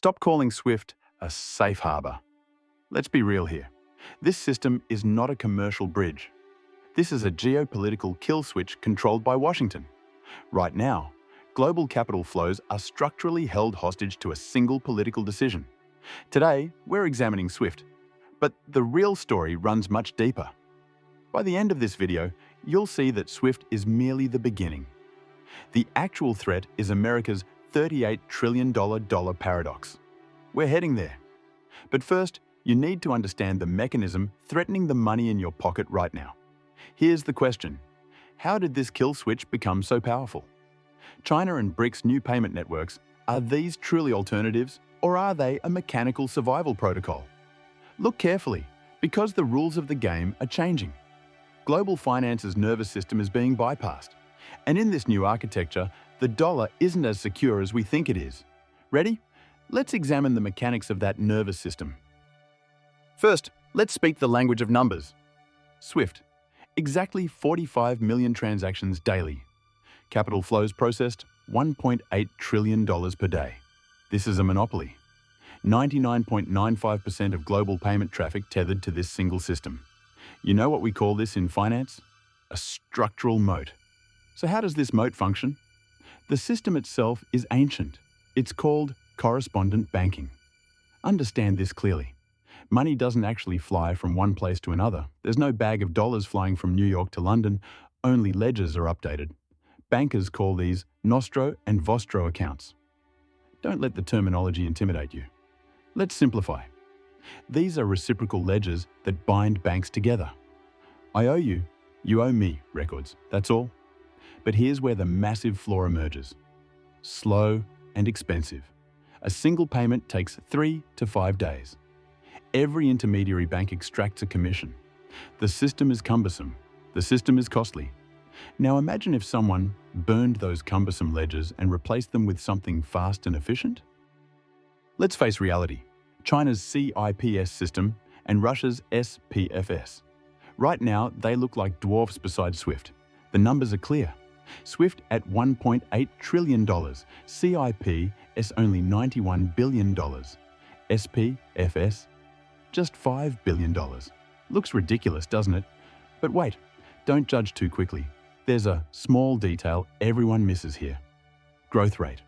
Stop calling SWIFT a safe harbor. Let's be real here. This system is not a commercial bridge. This is a geopolitical kill switch controlled by Washington. Right now, global capital flows are structurally held hostage to a single political decision. Today, we're examining SWIFT, but the real story runs much deeper. By the end of this video, you'll see that SWIFT is merely the beginning. The actual threat is America's $38 trillion dollar paradox. We're heading there. But first, you need to understand the mechanism threatening the money in your pocket right now. Here's the question. How did this kill switch become so powerful? China and BRICS' new payment networks, are these truly alternatives, or are they a mechanical survival protocol? Look carefully, because the rules of the game are changing. Global finance's nervous system is being bypassed. And in this new architecture, the dollar isn't as secure as we think it is. Ready? Let's examine the mechanics of that nervous system. First, let's speak the language of numbers. SWIFT. Exactly 45 million transactions daily. Capital flows processed, $1.8 trillion per day. This is a monopoly. 99.95% of global payment traffic tethered to this single system. You know what we call this in finance? A structural moat. So how does this moat function? The system itself is ancient. It's called correspondent banking. Understand this clearly. Money doesn't actually fly from one place to another. There's no bag of dollars flying from New York to London. Only ledgers are updated. Bankers call these Nostro and Vostro accounts. Don't let the terminology intimidate you. Let's simplify. These are reciprocal ledgers that bind banks together. I owe you, you owe me records, that's all. But here's where the massive flaw emerges. Slow and expensive. A single payment takes 3 to 5 days. Every intermediary bank extracts a commission. The system is cumbersome. The system is costly. Now imagine if someone burned those cumbersome ledgers and replaced them with something fast and efficient. Let's face reality. China's CIPS system and Russia's SPFS. Right now, they look like dwarfs beside SWIFT. The numbers are clear. SWIFT at $1.8 trillion, CIPS only $91 billion, SPFS just $5 billion. Looks ridiculous, doesn't it? But wait, don't judge too quickly. There's a small detail everyone misses here. Growth rate.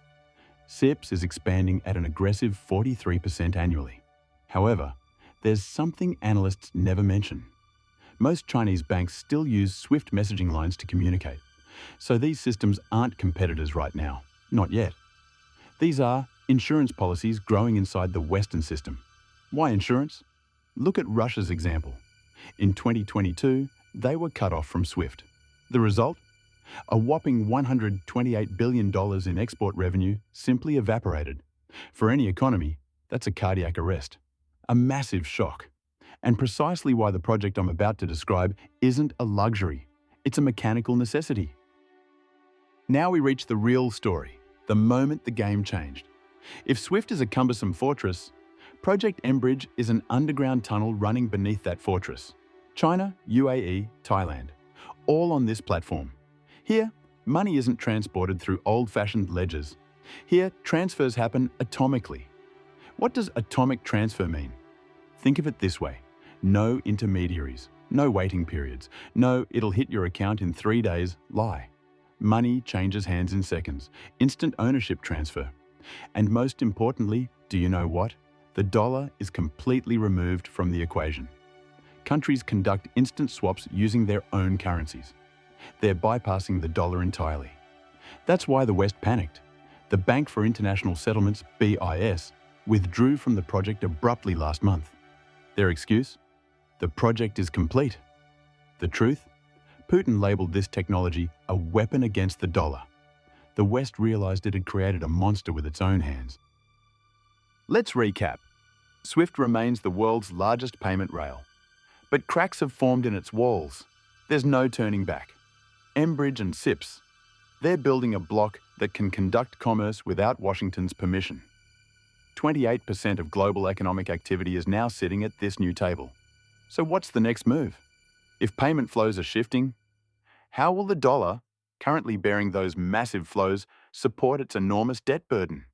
CIPS is expanding at an aggressive 43% annually. However, there's something analysts never mention. Most Chinese banks still use SWIFT messaging lines to communicate. So these systems aren't competitors right now. Not yet. These are insurance policies growing inside the Western system. Why insurance? Look at Russia's example. In 2022, they were cut off from SWIFT. The result? A whopping $128 billion in export revenue simply evaporated. For any economy, that's a cardiac arrest. A massive shock. And precisely why the project I'm about to describe isn't a luxury. It's a mechanical necessity. Now we reach the real story, the moment the game changed. If SWIFT is a cumbersome fortress, Project mBridge is an underground tunnel running beneath that fortress. China, UAE, Thailand, all on this platform. Here, money isn't transported through old-fashioned ledgers. Here, transfers happen atomically. What does atomic transfer mean? Think of it this way. No intermediaries, no waiting periods, no it'll hit your account in 3 days lie. Money changes hands in seconds, instant ownership transfer. And most importantly, do you know what? The dollar is completely removed from the equation. Countries conduct instant swaps using their own currencies. They're bypassing the dollar entirely. That's why the West panicked. The Bank for International Settlements, BIS, withdrew from the project abruptly last month. Their excuse? The project is complete. The truth? Putin labeled this technology a weapon against the dollar. The West realized it had created a monster with its own hands. Let's recap. SWIFT remains the world's largest payment rail. But cracks have formed in its walls. There's no turning back. mBridge and CIPS, they're building a block that can conduct commerce without Washington's permission. 28% of global economic activity is now sitting at this new table. So what's the next move? If payment flows are shifting, how will the dollar, currently bearing those massive flows, support its enormous debt burden?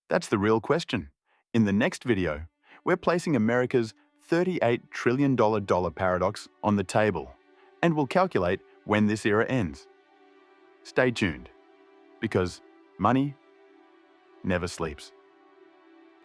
That's the real question. In the next video, we're placing America's $38 trillion dollar paradox on the table, and we'll calculate when this era ends. Stay tuned, because money never sleeps.